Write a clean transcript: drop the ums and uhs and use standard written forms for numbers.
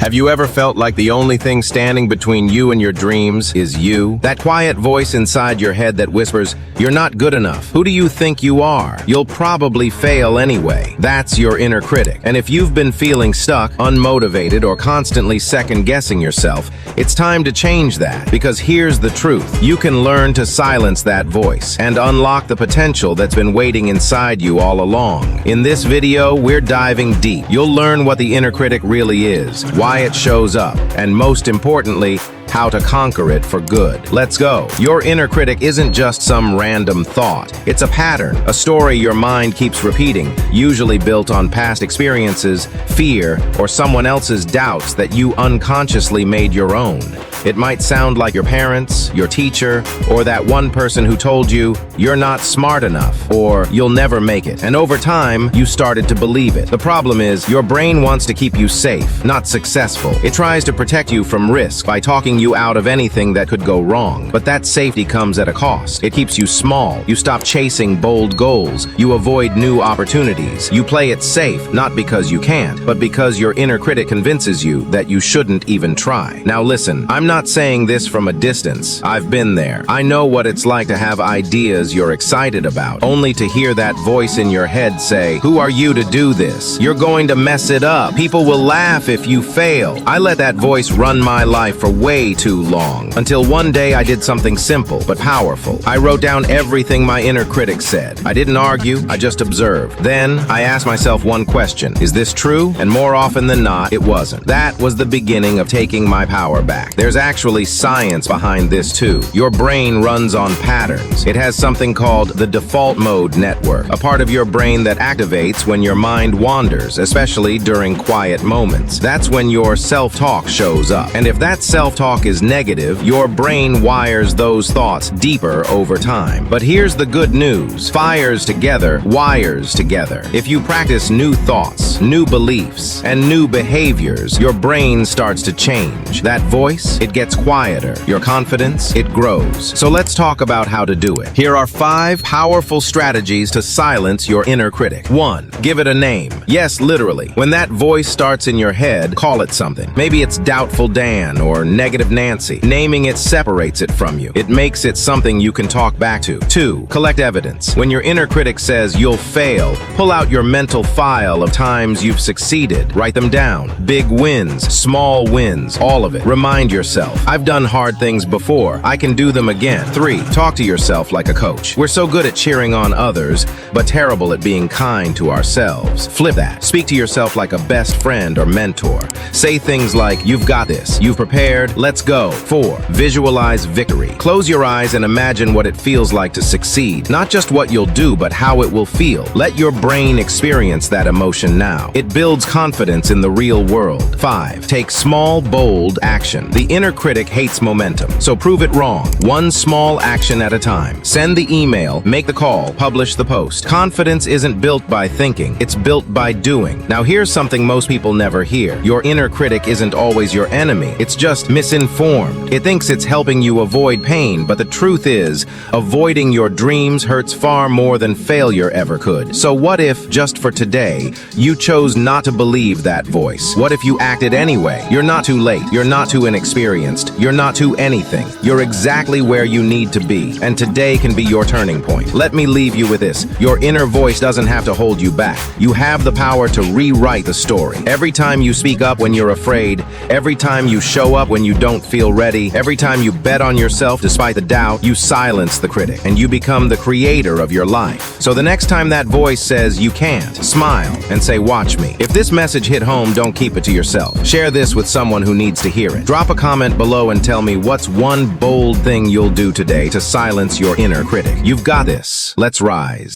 Have you ever felt like the only thing standing between you and your dreams is you? That quiet voice inside your head that whispers, "You're not good enough. Who do you think you are? You'll probably fail anyway." That's your inner critic. And if you've been feeling stuck, unmotivated, or constantly second-guessing yourself, it's time to change that. Because here's the truth. You can learn to silence that voice and unlock the potential that's been waiting inside you all along. In this video, we're diving deep. You'll learn what the inner critic really is, why it shows up, and most importantly, how to conquer it for good. Let's go. Your inner critic isn't just some random thought. It's a pattern, a story your mind keeps repeating, usually built on past experiences, fear, or someone else's doubts that you unconsciously made your own. It might sound like your parents, your teacher, or that one person who told you, "You're not smart enough," or "You'll never make it." And over time, you started to believe it. The problem is, your brain wants to keep you safe, not successful. It tries to protect you from risk by talking you out of anything that could go wrong. But that safety comes at a cost. It keeps you small. You stop chasing bold goals. You avoid new opportunities. You play it safe, not because you can't, but because your inner critic convinces you that you shouldn't even try. Now listen, I'm not saying this from a distance. I've been there. I know what it's like to have ideas you're excited about, only to hear that voice in your head say, "Who are you to do this? You're going to mess it up. People will laugh if you fail." I let that voice run my life for way too long, until one day I did something simple but powerful. I wrote down everything my inner critic said. I didn't argue, I just observed. Then I asked myself one question: is this true? And more often than not, it wasn't. That was the beginning of taking my power back. There's actually science behind this too. Your brain runs on patterns. It has something called the default mode network, a part of your brain that activates when your mind wanders, especially during quiet moments. That's when your self-talk shows up. And if that self-talk is negative, your brain wires those thoughts deeper over time. But here's the good news. Fires together, wires together. If you practice new thoughts, new beliefs, and new behaviors, your brain starts to change. That voice, it gets quieter. Your confidence, it grows. So let's talk about how to do it. Here are 5 powerful strategies to silence your inner critic. 1. Give it a name. Yes, literally. When that voice starts in your head, call it something. Maybe it's Doubtful Dan or Negative Nancy. Naming it separates it from you. It makes it something you can talk back to. 2. Collect evidence. When your inner critic says you'll fail, pull out your mental file of times you've succeeded. Write them down. Big wins, small wins, all of it. Remind yourself, I've done hard things before. I can do them again. 3. Talk to yourself like a coach. We're so good at cheering on others, but terrible at being kind to ourselves. Flip that. Speak to yourself like a best friend or mentor. Say things like, "You've got this. You've prepared. Let's go." 4. Visualize victory. Close your eyes and imagine what it feels like to succeed. Not just what you'll do, but how it will feel. Let your brain experience that emotion now. It builds confidence in the real world. 5. Take small, bold action. The inner critic hates momentum, so prove it wrong. One small action at a time. Send the email, make the call, publish the post. Confidence isn't built by thinking, it's built by doing. Now here's something most people never hear. Your inner critic isn't always your enemy. It's just misinformed. It thinks it's helping you avoid pain, but the truth is, avoiding your dreams hurts far more than failure ever could. So what if, just for today, you chose not to believe that voice? What if you acted anyway? You're not too late. You're not too inexperienced. You're not too anything. You're exactly where you need to be, and today can be your turning point. Let me leave you with this. Your inner voice doesn't have to hold you back. You have the power to rewrite the story. Every time you speak up when you're afraid, every time you show up when you don't feel ready, every time you bet on yourself despite the doubt, you silence the critic and you become the creator of your life. So the next time that voice says you can't, smile and say, "Watch me." If this message hit home, don't keep it to yourself. Share this with someone who needs to hear it. Drop a comment below and tell me what's one bold thing you'll do today to silence your inner critic. You've got this. Let's rise.